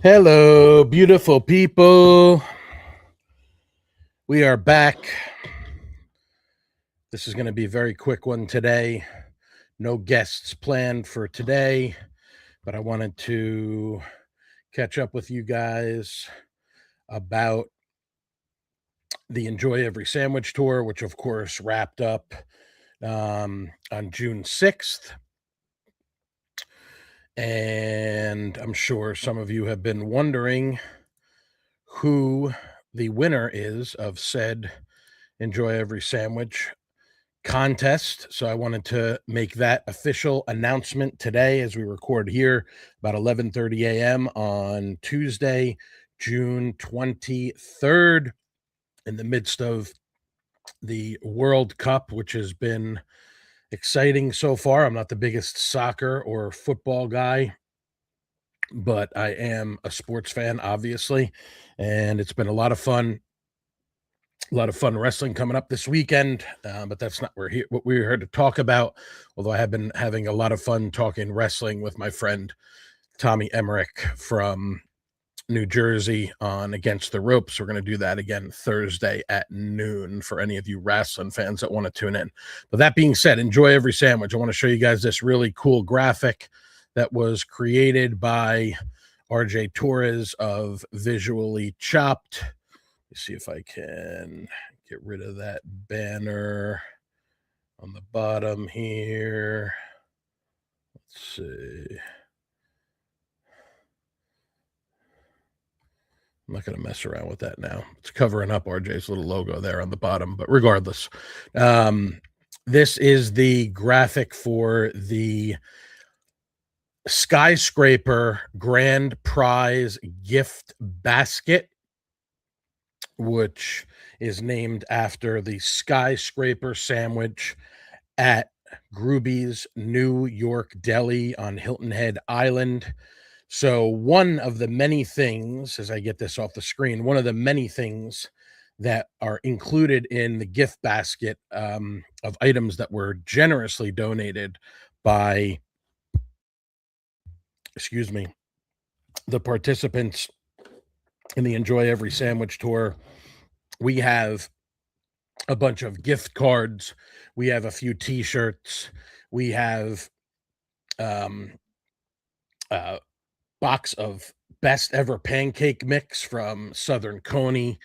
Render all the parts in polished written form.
Hello, beautiful people. We are back. This is going to be a very quick one today. No guests planned for today, but I wanted to catch up with you guys about the Enjoy Every Sandwich tour, which of course wrapped up on June 6th. And I'm sure some of you have been wondering who the winner is of said Enjoy Every Sandwich contest. So I wanted to make that official announcement today as we record here about 11:30 a.m. on Tuesday, June 23rd, in the midst of the World Cup, which has been exciting so far. I'm not the biggest soccer or football guy, but I am a sports fan, obviously, and it's been a lot of fun. A lot of fun wrestling coming up this weekend, but that's not what we're here to talk about, although I have been having a lot of fun talking wrestling with my friend Tommy Emmerich from New Jersey on Against the Ropes. We're going to do that again Thursday at noon for any of you wrestling fans that want to tune in. But that being said, Enjoy Every Sandwich. I want to show you guys this really cool graphic that was created by RJ Torres of Visually Chopped. Let's see if I can get rid of that banner on the bottom here. Let's see. I'm not going to mess around with that now. It's covering up RJ's little logo there on the bottom, but regardless, this is the graphic for the Skyscraper Grand Prize gift basket, which is named after the skyscraper sandwich at Grooby's New York Deli on Hilton Head Island. So one of the many things, as I get this off the screen, one of the many things that are included in the gift basket of items that were generously donated by, the participants in the Enjoy Every Sandwich tour. We have a bunch of gift cards. We have a few t-shirts. We have a box of best ever pancake mix from Southern Coney,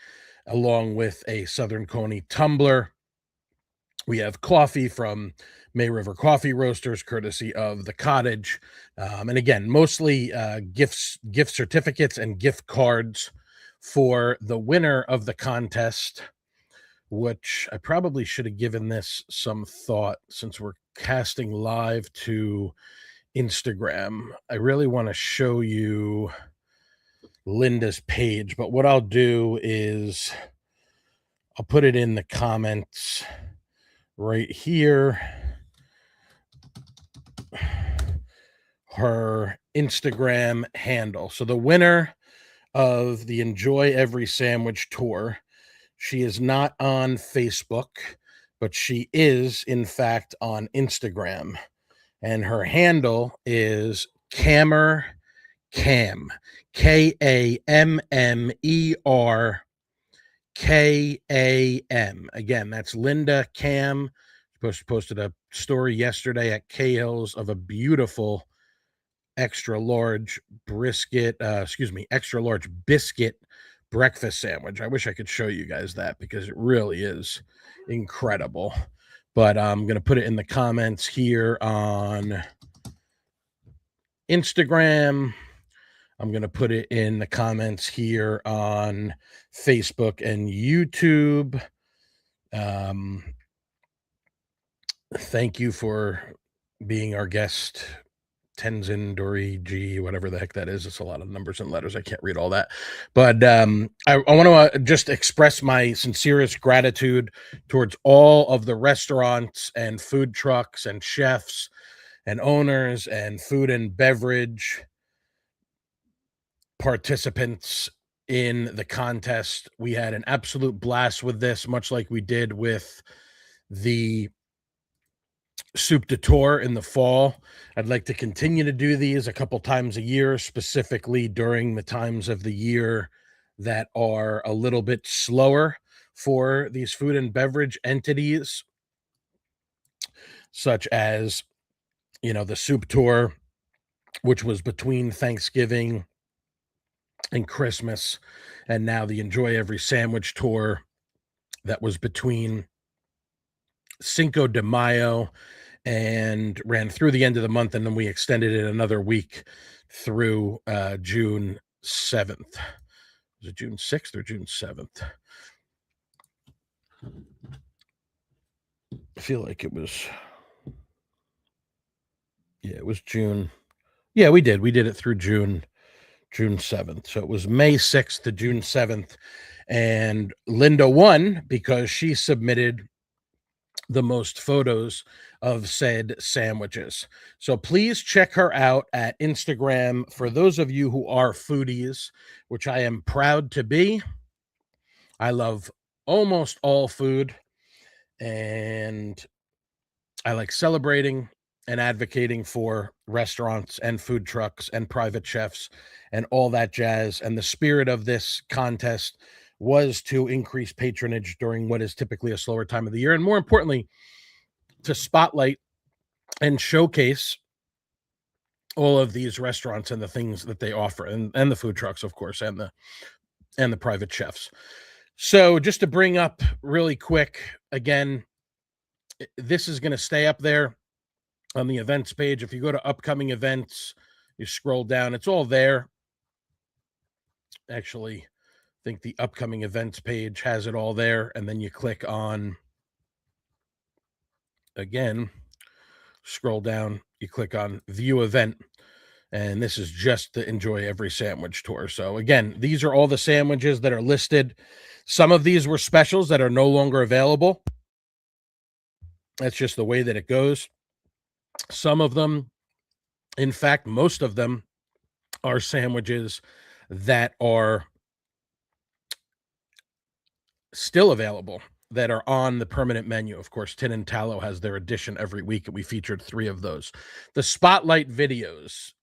along with a Southern Coney tumbler. We have coffee from May River Coffee Roasters, courtesy of The Cottage. And again, mostly gift certificates and gift cards for the winner of the contest, which I probably should have given this some thought since we're casting live to Instagram. I really want to show you Linda's page, but what I'll do is I'll put it in the comments right here. Her Instagram handle. So the winner of the Enjoy Every Sandwich tour, she is not on Facebook, but she is in fact on Instagram, and her handle is Kammer Cam, Kammer KAM. Again, that's Linda Cam. She posted a story yesterday at Cahill's of a beautiful extra large biscuit breakfast sandwich. I wish I could show you guys that because it really is incredible. But I'm going to put it in the comments here on Instagram. I'm going to put it in the comments here on Facebook and YouTube. Thank you for being our guest, Tenzin Dori G, whatever the heck that is. It's a lot of numbers and letters. I can't read all that. But I want to just express my sincerest gratitude towards all of the restaurants and food trucks and chefs and owners and food and beverage participants in the contest. We had an absolute blast with this, much like we did with the soup de tour in the fall. I'd like to continue to do these a couple times a year, specifically during the times of the year that are a little bit slower for these food and beverage entities, such as, the soup tour, which was between Thanksgiving and Christmas, and now the Enjoy Every Sandwich tour that was between Cinco de Mayo and ran through the end of the month, and then we extended it another week through June 7th. Was it June 6th or June 7th? I feel like it was, it was June. Yeah, we did it through June 7th. So it was May 6th to June 7th. And Linda won because she submitted the most photos of said sandwiches. So please check her out at Instagram. For those of you who are foodies, which I am proud to be, I love almost all food, and I like celebrating and advocating for restaurants and food trucks and private chefs and all that jazz. And the spirit of this contest was to increase patronage during what is typically a slower time of the year. And more importantly, to spotlight and showcase all of these restaurants and the things that they offer, and the food trucks, of course, and the private chefs. So just to bring up really quick, again, this is going to stay up there on the events page. If you go to upcoming events, you scroll down, it's all there. Actually, I think the upcoming events page has it all there. And then you click on, again, scroll down, you click on view event. And this is just the Enjoy Every Sandwich tour. So again, these are all the sandwiches that are listed. Some of these were specials that are no longer available. That's just the way that it goes. Some of them, in fact, most of them are sandwiches that are still available, that are on the permanent menu. Of course, Tin and Tallow has their edition every week, and we featured 3 of those. The spotlight videos,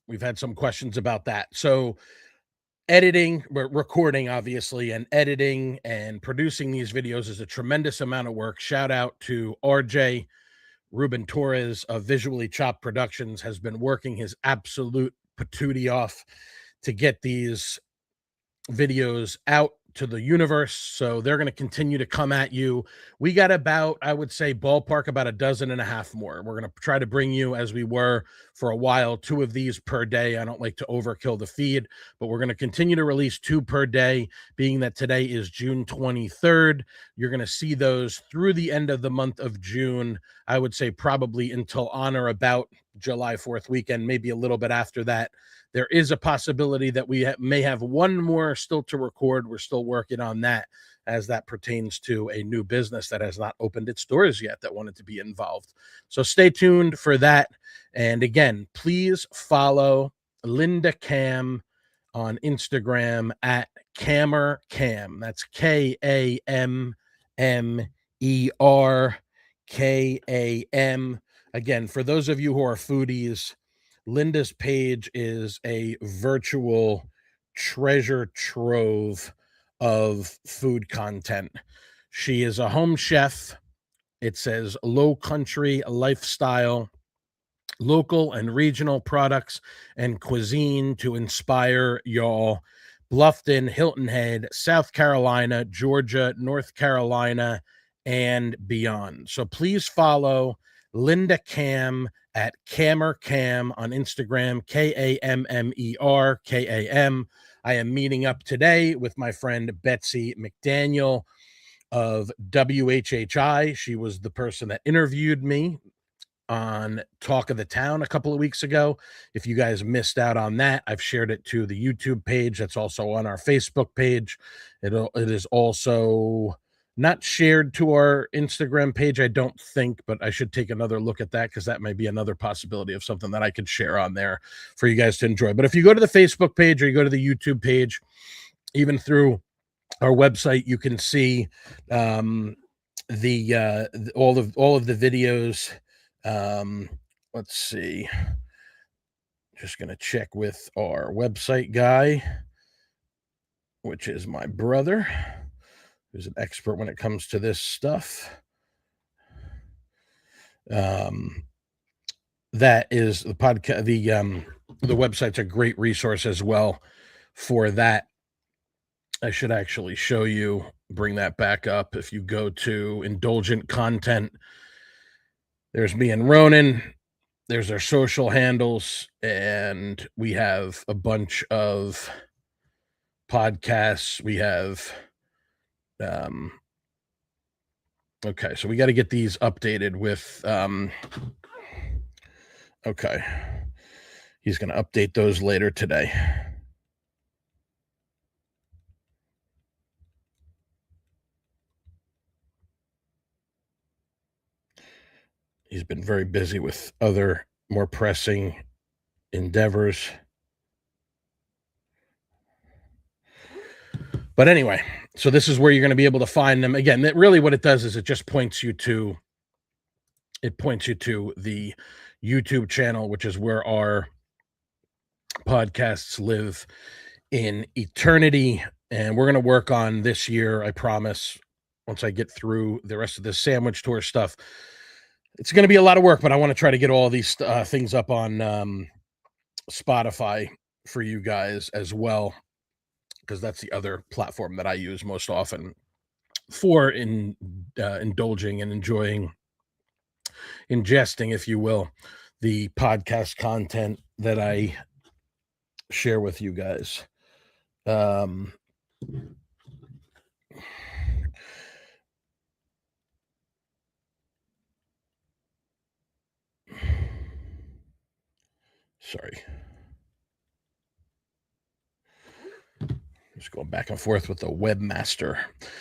we've had some questions about that. So editing, recording, obviously, and editing and producing these videos is a tremendous amount of work. Shout out to RJ Ruben Torres of Visually Chopped Productions, has been working his absolute patootie off to get these videos out to the universe. So they're going to continue to come at you. We got about, I would say, ballpark about 12.5 more. We're going to try to bring you, as we were for a while, 2 of these per day. I don't like to overkill the feed, but we're going to continue to release 2 per day, being that today is June 23rd. You're going to see those through the end of the month of June. I would say probably until on or about July 4th weekend, maybe a little bit after that. There is a possibility that we may have 1 more still to record. We're still working on that, as that pertains to a new business that has not opened its doors yet that wanted to be involved. So stay tuned for that. And again, please follow Linda Cam on Instagram at Kammer Cam. That's KAMMERKAM. Again, for those of you who are foodies, Linda's page is a virtual treasure trove of food content. She is a home chef. It says Lowcountry lifestyle, local and regional products and cuisine to inspire y'all. Bluffton, Hilton Head, South Carolina, Georgia, North Carolina, and beyond. So please follow Linda Cam at Kammer Cam on Instagram, KAMMERKAM. I am meeting up today with my friend Betsy McDaniel of WHHI. She was the person that interviewed me on Talk of the Town a couple of weeks ago. If you guys missed out on that, I've shared it to the YouTube page. That's also on our Facebook page. It is also Not shared to our Instagram page, I don't think, but I should take another look at that because that might be another possibility of something that I could share on there for you guys to enjoy. But if you go to the Facebook page or you go to the YouTube page, even through our website, you can see all of the videos. Let's see. Just going to check with our website guy, which is my brother, who's an expert when it comes to this stuff. That is the podcast. The website's a great resource as well for that. I should actually show you, bring that back up. If you go to Indulgent Content, there's me and Ronan. There's our social handles, and we have a bunch of podcasts. We have, okay, so we got to get these updated with, okay. He's going to update those later today. He's been very busy with other more pressing endeavors. But anyway, so this is where you're going to be able to find them. Again, really what it does is it just points you to the YouTube channel, which is where our podcasts live in eternity. And we're going to work on this year, I promise, once I get through the rest of the sandwich tour stuff. It's going to be a lot of work, but I want to try to get all these things up on Spotify for you guys as well, because that's the other platform that I use most often for indulging and ingesting, if you will, the podcast content that I share with you guys. Sorry. Just going back and forth with the webmaster.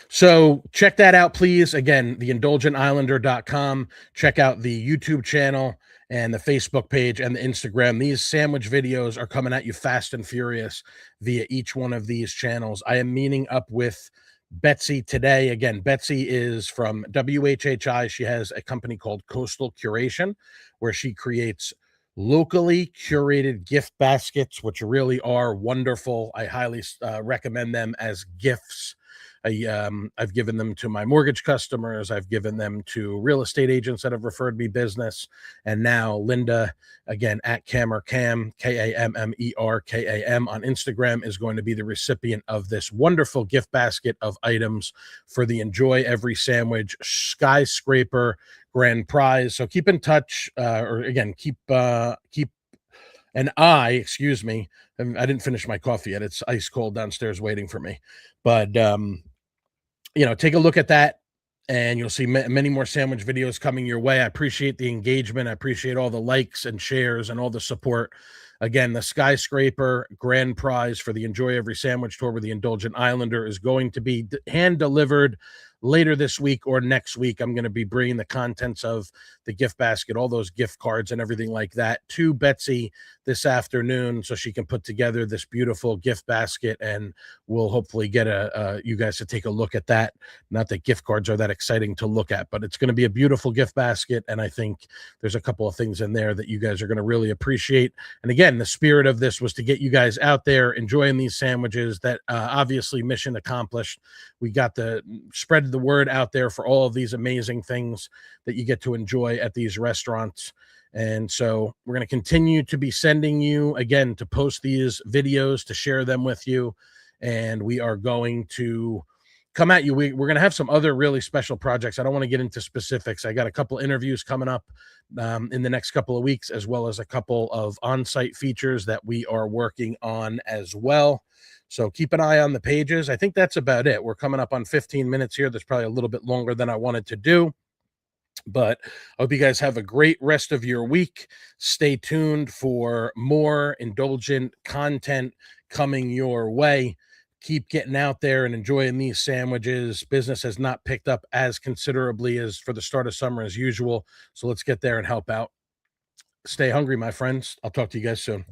So check that out, please. Again, theindulgentislander.com. Check out the YouTube channel and the Facebook page and the Instagram. These sandwich videos are coming at you fast and furious via each one of these channels. I am meeting up with Betsy today. Again, Betsy is from WHHI. She has a company called Coastal Curation, where she creates locally curated gift baskets, which really are wonderful. I highly recommend them as gifts. I've given them to my mortgage customers. I've given them to real estate agents that have referred me business. And now Linda, again, at Kammerkam, KAMMERKAM on Instagram, is going to be the recipient of this wonderful gift basket of items for the Enjoy Every Sandwich Skyscraper Grand Prize. So keep in touch, or again, keep an eye, excuse me. I didn't finish my coffee yet. It's ice cold downstairs waiting for me. But, take a look at that, and you'll see many more sandwich videos coming your way. I appreciate the engagement. I appreciate all the likes and shares and all the support. Again, the Skyscraper Grand Prize for the Enjoy Every Sandwich Tour with the Indulgent Islander is going to be hand-delivered later this week or next week. I'm going to be bringing the contents of the gift basket, all those gift cards and everything like that, to Betsy this afternoon so she can put together this beautiful gift basket, and we'll hopefully get you guys to take a look at that. Not that gift cards are that exciting to look at, but it's going to be a beautiful gift basket, and I think there's a couple of things in there that you guys are going to really appreciate. And again, the spirit of this was to get you guys out there enjoying these sandwiches. That obviously mission accomplished. We got to spread the word out there for all of these amazing things that you get to enjoy at these restaurants. And so we're going to continue to be sending you, again, to post these videos, to share them with you. And we are going to come at you. We're going to have some other really special projects. I don't want to get into specifics. I got a couple interviews coming up in the next couple of weeks, as well as a couple of on-site features that we are working on as well. So keep an eye on the pages. I think that's about it. We're coming up on 15 minutes here. That's probably a little bit longer than I wanted to do. But I hope you guys have a great rest of your week. Stay tuned for more indulgent content coming your way. keep getting out there and enjoying these sandwiches. Business has not picked up as considerably as for the start of summer as usual. So let's get there and help out. Stay hungry, my friends. I'll talk to you guys soon.